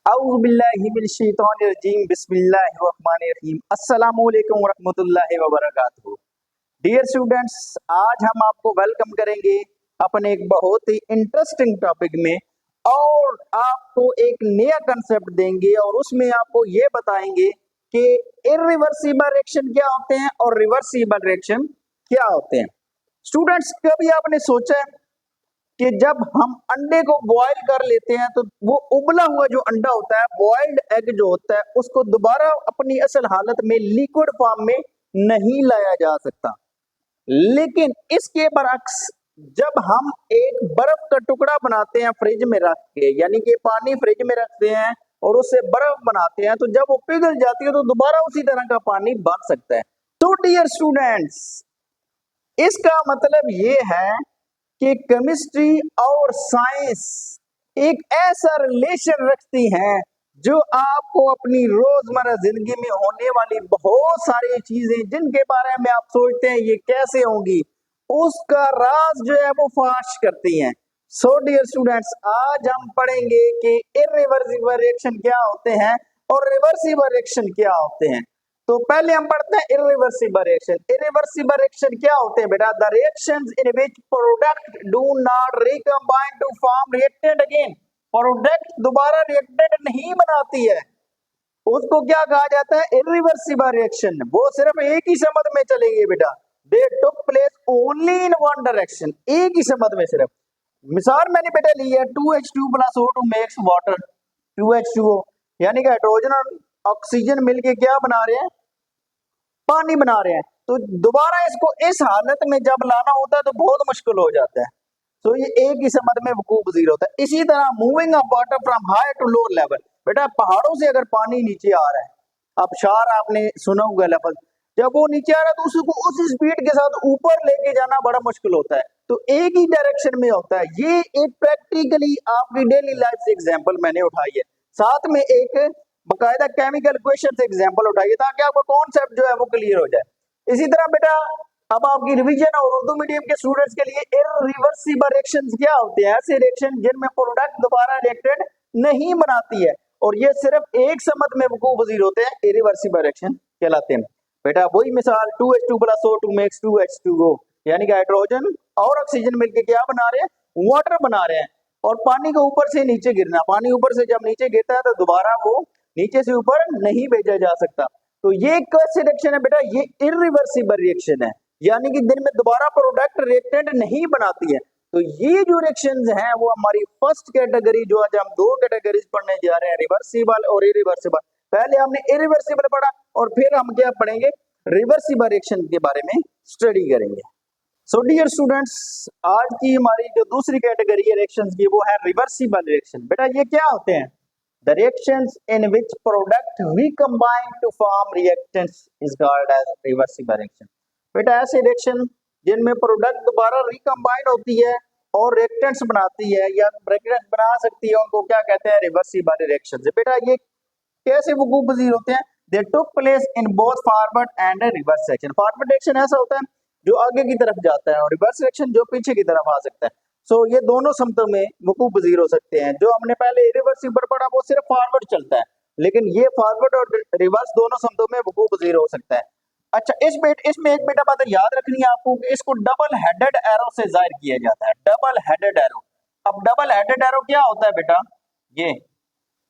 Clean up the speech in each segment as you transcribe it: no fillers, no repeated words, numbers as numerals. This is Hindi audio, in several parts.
औज़ुबिल्लाहिमिनश्शैतानिर्रजीम बिस्मिल्लाहिर्रहमानिर्रहीम अस्सलामु अलैकुम वरहमतुल्लाहि वबरकातुहू। डियर स्टूडेंट्स, आज हम आपको वेलकम करेंगे अपने एक बहुत ही इंटरेस्टिंग टॉपिक में और आपको एक नया कंसेप्ट देंगे और उसमें आपको ये बताएंगे कि इर्रिवर्सिबल रिएक्शन क्या होते हैं और रिवर्सिबल रिएक्शन क्या होते हैं। स्टूडेंट्स, कभी आपने सोचा है कि जब हम अंडे को बॉयल कर लेते हैं तो वो उबला हुआ जो अंडा होता है, बॉइल्ड एग जो होता है, उसको दोबारा अपनी असल हालत में लिक्विड फॉर्म में नहीं लाया जा सकता। लेकिन इसके बरअक्स जब हम एक बर्फ का टुकड़ा बनाते हैं फ्रिज में रख के, यानी कि पानी फ्रिज में रखते हैं और उससे बर्फ बनाते हैं, तो जब वो पिघल जाती है तो दोबारा उसी तरह का पानी बन सकता है। तो डियर स्टूडेंट्स, इसका मतलब ये है कि केमिस्ट्री और साइंस एक ऐसा रिलेशन रखती हैं जो आपको अपनी रोजमर्रा जिंदगी में होने वाली बहुत सारी चीजें जिनके बारे में आप सोचते हैं ये कैसे होंगी, उसका राज जो है वो फाश करती हैं। सो डियर स्टूडेंट्स, आज हम पढ़ेंगे कि इर्रिवर्सिबल रिएक्शन क्या होते हैं और रिवर्सिबल रिएक्शन क्या होते हैं। तो पहले हम पढ़ते हैं इर्रिवर्सिबल रिएक्शन। इर्रिवर्सिबल रिएक्शन क्या होते हैं बेटा? The reactions in which product do not recombine to form reactant again. Product दोबारा रिएक्टेंट नहीं बनाती है, उसको क्या कहा जाता है? Irreversible reaction. वो सिर्फ एक ही समझ में चलेंगे बेटा। They took place only in one direction, एक ही समझ में सिर्फ। मिसाल मैंने बेटा ली है 2H2 plus O2 makes water 2H2O, यानी कि हाइड्रोजन और ऑक्सीजन मिलके क्या बना रहे हैं? पानी बना रहे हैं। तो दोबारा इसको इस हालत में जब लाना होता है तो बहुत मुश्किल हो जाता है। तो ये एक ही समझ में वकूफ पजीर होता है। इसी तरह moving of water from high to low level, बेटा पहाड़ों से अगर पानी नीचे आ रहा है, अब शार आपने सुना होगा लफ्ज, जब वो नीचे आ रहा है तो उसको उस स्पीड के साथ ऊपर लेके जाना बड़ा मुश्किल होता है। तो एक ही डायरेक्शन में होता है। ये एक प्रैक्टिकली आपकी डेली लाइफ से एग्जाम्पल मैंने उठाई है, साथ में एक बकायदा केमिकल क्वेश्चन से एग्जाम्पल उठाइए ताकि आपको कॉन्सेप्ट जो है वो क्लियर हो जाए। इसी तरह बेटा अब आपकी रिवीजन और उर्दू मीडियम के स्टूडेंट्स के लिए इर्रिवर्सिबल रिएक्शंस क्या होते हैं? ऐसे रिएक्शन जिनमें प्रोडक्ट दोबारा रिएक्टेड नहीं बनाती है और ये सिर्फ एक समझ में वकूफ पजीर होते हैं, इर्रिवर्सिबल रिएक्शन कहलाते हैं। बेटा वही मिसाल 2H2 plus O2 makes 2H2O, यानी कि हाइड्रोजन और ऑक्सीजन मिलकर क्या बना रहे हैं? वाटर बना रहे हैं। और पानी को ऊपर से नीचे गिरना, पानी ऊपर से जब नीचे गिरता है तो दोबारा वो नीचे से ऊपर नहीं भेजा जा सकता। तो ये कैसे रिएक्शन है बेटा? ये इर्रिवर्सिबल रिएक्शन है, यानी कि दिन में दोबारा प्रोडक्ट रिएक्टेंट नहीं बनाती है। तो ये जो रिएक्शंस हैं वो हमारी फर्स्ट कैटेगरी, जो आज हम दो कैटेगरीज पढ़ने जा रहे हैं, रिवर्सिबल और इरिवर्सिबल। पहले हमने इरिवर्सिबल पढ़ा और फिर हम क्या पढ़ेंगे? रिवर्सिबल रिएक्शन के बारे में स्टडी करेंगे। सो डियर स्टूडेंट्स, आज की हमारी जो दूसरी कैटेगरी है रिएक्शंस की, वो है रिवर्सिबल रिएक्शन। बेटा ये क्या होते हैं? The reactions in which product recombine to form reactants is called as reversible reaction. बेटा ऐसे रिएक्शन जिनमें प्रोडक्ट दोबारा रिकम्बाइन होती है और रिएक्टेंट्स बनाती है या रिएक्टेंट्स बना सकती है, उनको क्या कहते हैं? Reversible reactions. बेटा ये कैसे वकूफ पजीर होते हैं? They took place in both forward and reverse reaction. Forward reaction ऐसा होता है जो आगे की तरफ जाता है और रिवर्स रिएक्शन जो पीछे की तरफ आ सकता है। सो ये दोनों समतों में वकूफ पजीर हो सकते हैं। जो हमने पहले इरिवर्सिबल पढ़ा वो सिर्फ फॉरवर्ड चलता है, लेकिन ये फॉरवर्ड और रिवर्स दोनों समतों में वकूफ पजीर हो सकता है। अच्छा, इसमें एक बेटा बात याद रखनी है आपको कि इसको डबल हेडेड एरो से जाहिर किया जाता है। Double headed arrow. अब डबल हेडेड एरो क्या होता है बेटा? ये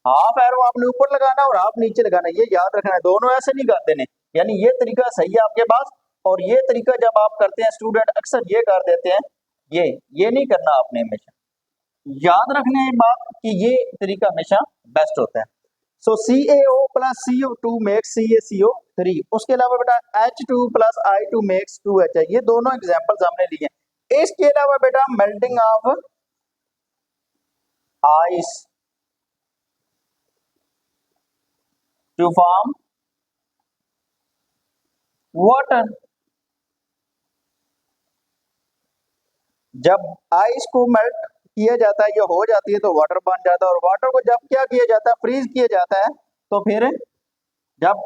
हाफ एरो आपने ऊपर लगाना और हाफ नीचे लगाना, ये याद रखना है। दोनों ऐसे नहीं कर देने, यानी ये तरीका सही है आपके पास और ये तरीका जब आप करते हैं, स्टूडेंट अक्सर ये कर देते हैं, ये नहीं करना आपने। हमेशा याद रखना है बात कि ये तरीका हमेशा बेस्ट होता है। सो CaO plus CO2 makes CaCO3। उसके अलावा बेटा H2 plus I2 makes 2H है। ये दोनों एग्जांपल्स हमने लिए हैं। इसके अलावा बेटा melting of ice to form water. जब आइस को मेल्ट किया जाता है या हो जाती है तो वाटर बन जाता है, और वाटर को जब क्या किया जाता है? फ्रीज किया जाता है। तो फिर जब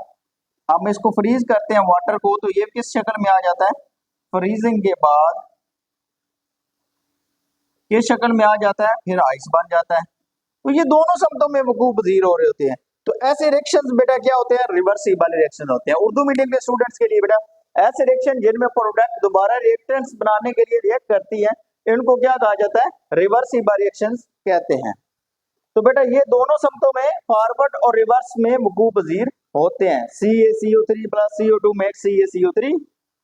हम इसको फ्रीज करते हैं वाटर को, तो ये किस शक्ल में आ जाता है? फ्रीजिंग के बाद किस शक्ल में आ जाता है? फिर आइस बन जाता है। तो ये दोनों शब्दों में वकूफ पजीर हो रहे होते हैं। तो ऐसे रिएक्शंस बेटा क्या होते हैं, रिवर्सिबल रिएक्शन होते हैं। उर्दू मीडियम के स्टूडेंट्स के लिए बेटा ऐसे रिएक्शन जिनमें प्रोडक्ट दोबारा रिएक्टेंट्स बनाने के लिए रिएक्ट करती है, इनको क्या कहा जाता है, रिवर्सिबल रिएक्शंस कहते हैं। तो बेटा ये दोनों शब्दों में फॉरवर्ड और रिवर्स में वकूफ पजीर होते हैं। CaCO3 plus CO2 makes CaCO3,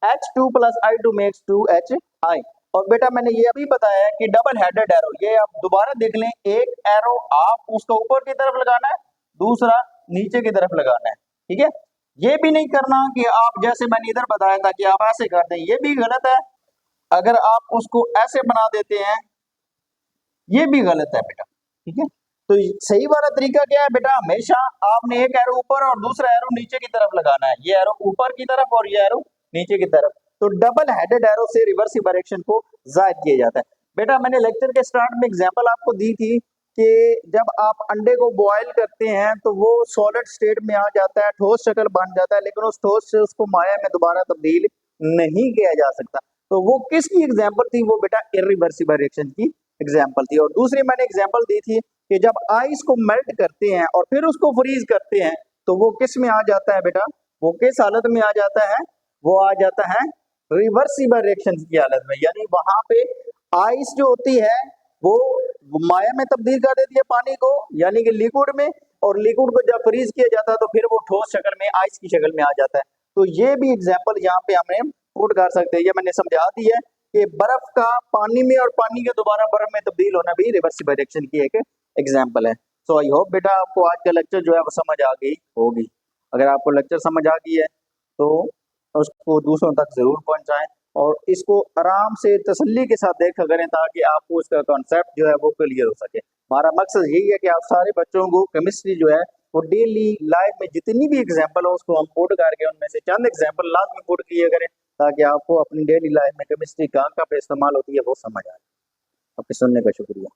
H2 plus I2 makes 2HI। और बेटा मैंने ये अभी बताया है कि डबल हेडेड एरो, ये आप दोबारा देख लें, एक एरो आप उसका ऊपर की तरफ लगाना है, दूसरा नीचे की तरफ लगाना है, ठीक है। ये भी नहीं करना कि आप जैसे मैंने इधर बताया था कि आप ऐसे कर दें, ये भी गलत है। अगर आप उसको ऐसे बना देते हैं, ये भी गलत है बेटा, ठीक है। तो सही वाला तरीका क्या है बेटा, हमेशा आपने एक एरो ऊपर और दूसरा एरो नीचे की तरफ लगाना है, ये एरो ऊपर की तरफ और ये एरो नीचे की तरफ। तो डबल हेडेड एरो से रिवर्सिबल डायरेक्शन को जाहिर किया जाता है। बेटा मैंने लेक्चर के स्टार्ट में एग्जांपल आपको दी थी कि जब आप अंडे को बॉयल करते हैं तो वो सॉलिड स्टेट में आ जाता है, ठोस शक्ल बन जाता है, लेकिन उस ठोस से उसको माया में दोबारा तब्दील नहीं किया जा सकता। तो वो किसकी एग्जाम्पल थी, वो बेटा इरिवर्सिबल रिएक्शन की एग्जाम्पल थी। और दूसरी मैंने एग्जाम्पल दी थी कि जब आइस को मेल्ट करते हैं और फिर उसको फ्रीज करते हैं तो वो किस में आ जाता है बेटा, वो किस हालत में आ जाता है, वो आ जाता है रिवर्सिबल रिएक्शन की हालत में। यानी वहां पे आइस जो होती है वो माया में तब्दील कर देती है पानी को, यानी कि लिक्विड में, और लिक्विड को जब फ्रीज किया जाता है तो फिर वो ठोस शक्ल में आइस की शक्ल में आ जाता है। तो ये भी एग्जाम्पल यहाँ पे हमें पुट कर सकते हैं। ये मैंने समझा दी है कि बर्फ का पानी में और पानी के दोबारा बर्फ में तब्दील होना भी रिवर्सिबल रिएक्शन की एक एग्जाम्पल है। सो आई होप बेटा आपको आज का लेक्चर जो है वो समझ आ गई होगी। अगर आपको लेक्चर समझ आ गई है तो उसको दूसरों तक जरूर पहुंचाएं और इसको आराम से तसल्ली के साथ देखा करें ताकि आपको इसका कॉन्सेप्ट जो है वो क्लियर हो सके। हमारा मकसद यही है कि आप सारे बच्चों को केमिस्ट्री जो है वो डेली लाइफ में जितनी भी एग्जाम्पल हो उसको हम पुट करके उनमें से चंद एग्जाम्पल लाजमी पुट किया करें ताकि आपको अपनी डेली लाइफ में केमिस्ट्री कहाँ कहाँ पे इस्तेमाल होती है वो समझ आए। आपके सुनने का शुक्रिया।